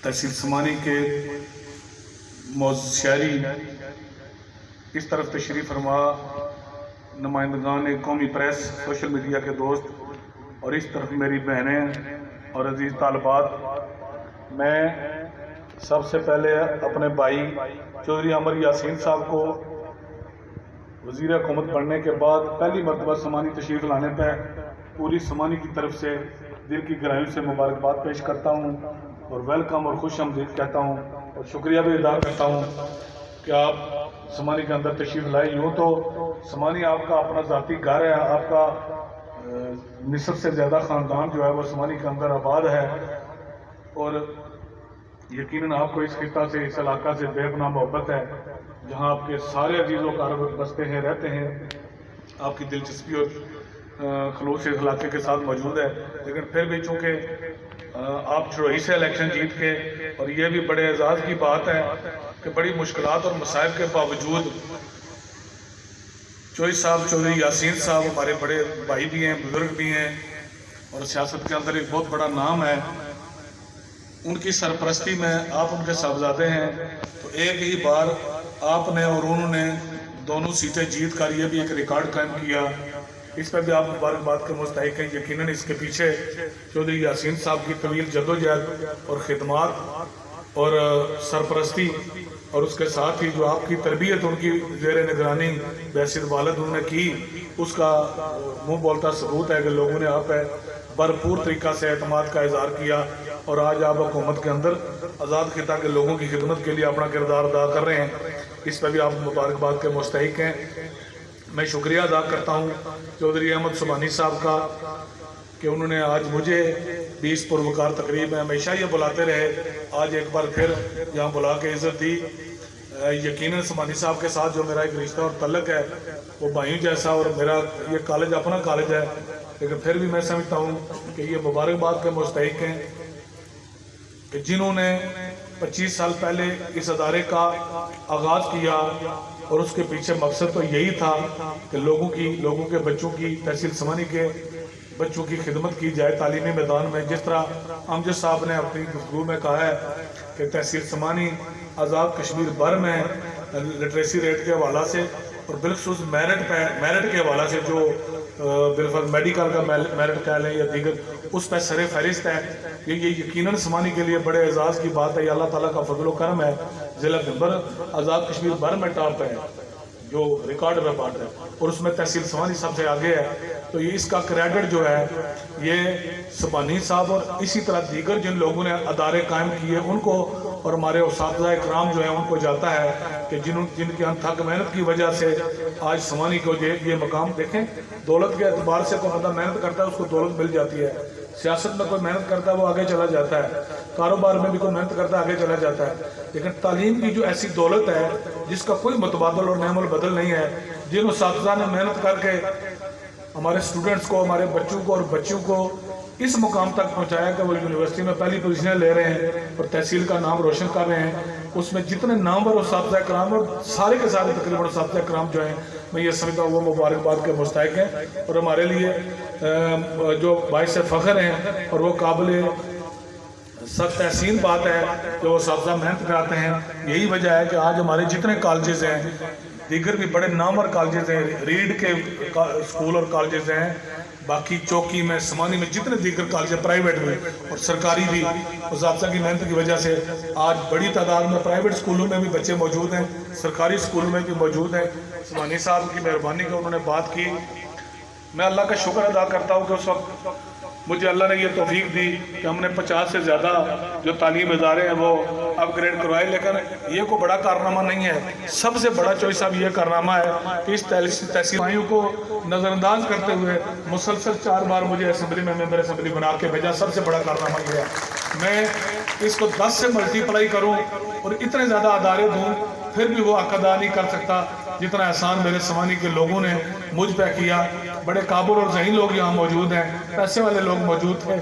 तहसील समानी के शहरी इस तरफ तशरीफ़ फरमा, नुमाइंदगान कौमी प्रेस, सोशल मीडिया के दोस्त, और इस तरफ मेरी बहनें और अजीज़ तालबात। मैं सबसे पहले अपने भाई चौधरी अमर यासीन साहब को वज़ीर हुकूमत बनने के बाद पहली मरतबा समानी तशरीफ़ लाने पर पूरी समानी की तरफ से दिल की गहराइयों से मुबारकबाद पेश करता हूँ और वेलकम और खुश आमदीद कहता हूँ और शुक्रिया भी अदा करता हूँ कि आप समानी के अंदर तशरीफ़ लाए। यूँ तो समानी आपका अपना ज़ाती घर है, आपका निसब से ज़्यादा ख़ानदान जो है वो समानी के अंदर आबाद है और यकीनन आपको इस खिता से, इस इलाका से बेपनाह मोहब्बत है, जहाँ आपके सारे अजीज़ व कारब बसते हैं, रहते हैं। आपकी दिलचस्पी और खलूस इस इलाके के साथ मौजूद है। लेकिन फिर भी चूँकि आप चुरई से इलेक्शन जीत के, और ये भी बड़े एजाज़ की बात है कि बड़ी मुश्किलात और मसाइब के बावजूद चौधरी यासीन साहब हमारे बड़े भाई भी हैं, बुज़ुर्ग भी हैं और सियासत के अंदर एक बहुत बड़ा नाम है। उनकी सरपरस्ती में आप उनके साहबजादे हैं, तो एक ही बार आपने और उन्होंने दोनों सीटें जीत कर ये भी एक रिकॉर्ड कायम किया। इस पर भी आप मुबारकबाद के मुस्तहिक हैं। यकीनन इसके पीछे चौधरी यासीन साहब की तवील जद्दोजहद और खिदमात और सरपरस्ती और उसके साथ ही जो आपकी तरबियत उनकी ज़ेर निगरानी बहसीत वालिद उन्होंने की, उसका मुँह बोलता सबूत है कि लोगों ने आप है भरपूर तरीक़ा से एतमाद का इज़हार किया और आज आप हुकूमत के अंदर आज़ाद खिता के लोगों की खिदमत के लिए अपना किरदार अदा कर रहे हैं। इस पर भी आप मुबारकबाद के मुस्तहिक हैं। मैं शुक्रिया अदा करता हूँ चौधरी अहमद सुबानी साहब का कि उन्होंने आज मुझे 20 पुरवकार तकरीब में हमेशा ये बुलाते रहे, आज एक बार फिर यहाँ बुला के इज़्ज़त दी। यकीनन सुबानी साहब के साथ जो मेरा एक रिश्ता और तल्लक है वो भाइयों जैसा, और मेरा ये कॉलेज अपना कॉलेज है, लेकिन फिर भी मैं समझता हूँ कि ये मुबारकबाद के मुस्तहिक हैं कि जिन्होंने 25 साल पहले इस अदारे का आगाज़ किया और उसके पीछे मकसद तो यही था कि लोगों के बच्चों की, तहसील समानी के बच्चों की खिदमत की जाए तालीमी मैदान में। जिस तरह अमजद साहब ने अपनी गुफ्तगू में कहा है कि तहसील समानी आज़ाद कश्मीर भर में लिटरेसी रेट के हवाला से और बिलखसूस मेरिट के हवाला से जो बिल्कुल मेडिकल का मेरिट कह लें या दीगर, उस पर सर फहरिस्त है। ये यकीनन समानी के लिए बड़े एजाज़ की बात है। अल्लाह ताला का फजल करम है, ज़िला नंबर आज़ाद कश्मीर भर में टॉप है, जो रिकॉर्ड में बात है, और उसमें तहसील समानी सबसे आगे है। तो ये इसका क्रेडिट जो है ये सुबानी साहब और इसी तरह दीगर जिन लोगों ने अदारे कायम किए उनको और हमारे उस्ताद इकराम जो है उनको जाता है कि जिनकी अनथक मेहनत की वजह से आज समानी को ये मकाम देखें। दौलत के एतबार से कोई बंदा मेहनत करता है उसको दौलत मिल जाती है, सियासत में कोई मेहनत करता है वो आगे चला जाता है, कारोबार में भी कोई मेहनत करता है आगे चला जाता है। लेकिन तालीम की जो ऐसी दौलत है जिसका कोई मुतबादल और नेमल बदल नहीं है, जिन उस्ताद ने मेहनत करके हमारे स्टूडेंट्स को, हमारे बच्चों को और बच्चों को इस मुकाम तक पहुंचाया कि वो यूनिवर्सिटी में पहली पोजीशनें ले रहे हैं और तहसील का नाम रोशन कर रहे हैं। उसमें जितने नामवर उस्ताद इकराम और सारे के सारे तकरीबन उस्ताद इकराम जो हैं, मैं ये समझता हूँ वो मुबारकबाद के मुस्तहिक हैं और हमारे लिए जो बाइस फ़ख्र हैं और वो काबिल सख्त तहसीन बात है कि वो उस्ताद मेहनत कराते हैं। यही वजह है कि आज हमारे जितने कॉलेजेस हैं, दीगर भी बड़े नामवर कॉलेजेस हैं, रीड के स्कूल और कॉलेजेस हैं, बाकी चौकी में, समानी में जितने दीगर कॉलेज प्राइवेट में और सरकारी भी उस्ताद की मेहनत की वजह से आज बड़ी तादाद में प्राइवेट स्कूलों में भी बच्चे मौजूद हैं, सरकारी स्कूलों में भी मौजूद हैं। सुबानी साहब की मेहरबानी की उन्होंने बात की। मैं अल्लाह का शुक्र अदा करता हूँ कि उस वक्त मुझे अल्लाह ने ये तौफीक दी कि हमने 50 से ज़्यादा जो तालीम इदारे हैं वो अपग्रेड करवाए। लेकिन ये कोई बड़ा कारनामा नहीं है, सबसे बड़ा चॉइस साहब ये कारनामा है कि इस तहसील भाइयों को नज़रअंदाज करते हुए मुसलसल 4 बार मुझे असम्बली में मेंबर असम्बली बना के भेजा। सबसे बड़ा कारनामा ये है। मैं इसको 10 से मल्टीप्लाई करूँ और इतने ज़्यादा अदारे दूँ फिर भी वो हक अदा नहीं कर सकता जितना एहसान मेरे समानी के लोगों ने मुझ पर किया। बड़े काबुल और ज़हीन लोग यहाँ मौजूद हैं, पैसे वाले लोग मौजूद थे,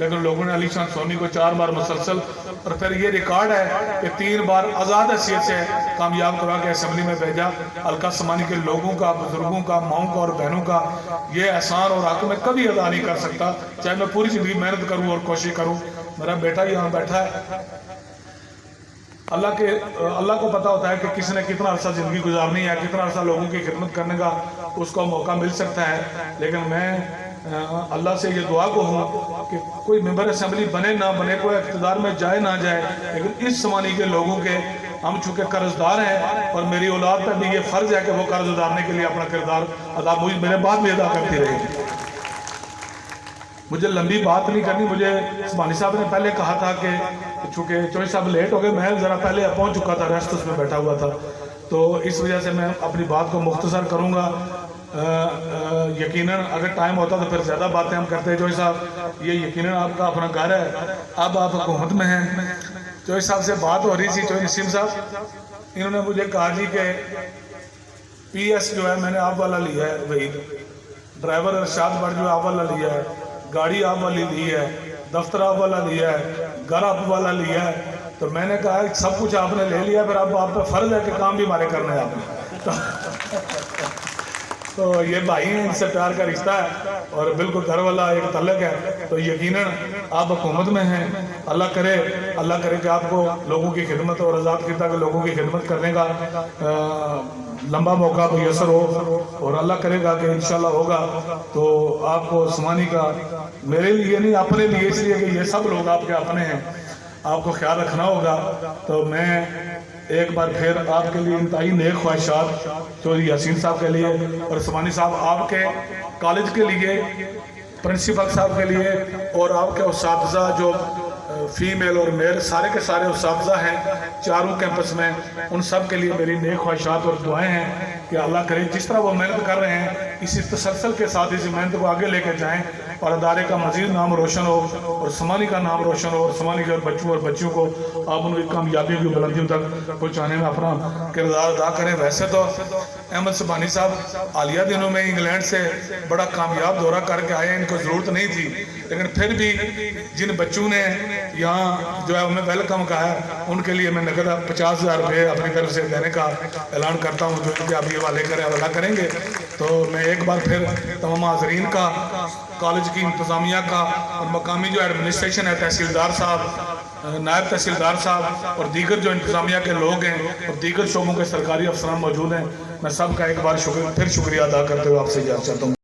लेकिन लोगों ने अली शान सोनी को 4 बार मुसलसल, और फिर ये रिकॉर्ड है कि 3 बार आज़ाद हैसियत से कामयाब करवा के असम्बली में भेजा। हल्का समानी के लोगों का, बुजुर्गों का, माओं का और बहनों का ये एहसान और हक मैं कभी अदा नहीं कर सकता, चाहे मैं पूरी ज़िंदगी मेहनत करूँ और कोशिश करूँ। मेरा बेटा यहाँ बैठा है, اللہ کو پتہ ہوتا ہے کہ کس نے کتنا عرصہ زندگی گزارنی ہے، کتنا عرصہ لوگوں کی خدمت کرنے کا اس کو موقع مل سکتا ہے. لیکن میں اللہ سے یہ دعا کو ہوں کہ کوئی ممبر اسمبلی بنے نہ بنے، کوئی اقتدار میں جائے نہ جائے، لیکن اس سمانی کے لوگوں کے ہم چونکہ قرض دار ہیں، اور میری اولاد پہ بھی یہ فرض ہے کہ وہ قرض اتارنے کے لیے اپنا کردار ادا میرے بعد بھی ادا کرتی رہے گی. مجھے لمبی بات نہیں کرنی. مجھے سبحانی صاحب نے پہلے کہا تھا کہ چونکہ چوہی صاحب لیٹ ہو گئے، میں ذرا پہلے پہنچ چکا تھا، ریسٹ اس میں بیٹھا ہوا تھا، تو اس وجہ سے میں اپنی بات کو مختصر کروں گا. یقیناً اگر ٹائم ہوتا تو پھر زیادہ باتیں ہم کرتے ہیں. چوہی صاحب یہ یقیناً آپ کا اپنا گھر ہے، اب آپ حکومت میں ہیں. چوہی صاحب سے بات ہو رہی تھی، چوہی نسیم صاحب انہوں نے مجھے کہا جی کہ پی ایس جو ہے میں نے آپ والا لیا ہے، وہی ڈرائیور ارشاد بٹ جو آپ والا لیا ہے، گاڑی آپ والی لی ہے، دفتر آپ والا لیا ہے، گھر آپ والا لیا ہے. تو میں نے کہا سب کچھ آپ نے لے لیا، پھر اب آپ پہ فرض ہے کہ کام بھی ہمارے کرنا ہے آپ نے. تو یہ بھائی ہیں، ان سے پیار کا رشتہ ہے اور بالکل گھر والا ایک تعلق ہے. تو یقیناً آپ حکومت میں ہیں. اللہ کرے کہ آپ کو لوگوں کی خدمت اور آزاد کردہ کے لوگوں کی خدمت کرنے کا لمبا موقع میسر ہو، اور اللہ کرے گا کہ انشاءاللہ ہوگا تو آپ کو سمانی کا، میرے لیے نہیں اپنے لیے، اس لیے کہ یہ سب لوگ آپ کے اپنے ہیں، آپ کو خیال رکھنا ہوگا. تو میں ایک بار پھر آپ کے لیے انتہائی نیک خواہشات چودھری یاسین صاحب کے لیے اور سمانی صاحب آپ کے کالج کے لیے، پرنسپل صاحب کے لیے، اور آپ کے اساتذہ جو فیمیل اور میل سارے کے سارے اساتذہ ہیں چاروں کیمپس میں، ان سب کے لیے میری نیک خواہشات اور دعائیں ہیں کہ اللہ کرے جس طرح وہ محنت کر رہے ہیں اسی تسلسل کے ساتھ اسی محنت کو آگے لے کے جائیں، اور ادارے کا مزید نام روشن ہو اور سمانی کا نام روشن ہو، اور سمانی کے بچوں اور بچیوں کو آپ ان کی کامیابیوں کی بلندیوں تک پہنچانے میں اپنا کردار ادا کریں. ویسے تو احمد سبحانی صاحب حالیہ دنوں میں انگلینڈ سے بڑا کامیاب دورہ کر کے آئے ہیں، ان کو ضرورت نہیں تھی، لیکن پھر بھی جن بچوں نے یہاں جو ہے ہمیں ویلکم کہا ہے، ان کے لیے میں نقد 50,000 روپے اپنی طرف سے دینے کا اعلان کرتا ہوں، جو کہ آپ یہ حوالہ کریں گے. تو میں ایک بار پھر تمام حاضرین کا، کالج کی انتظامیہ کا اور مقامی جو ایڈمنسٹریشن ہے، تحصیلدار صاحب، نائب تحصیلدار صاحب اور دیگر جو انتظامیہ کے لوگ ہیں اور دیگر شعبوں کے سرکاری افسران موجود ہیں، میں سب کا ایک بار پھر شکریہ ادا کرتے ہوئے آپ سے اجازت چاہتا ہوں.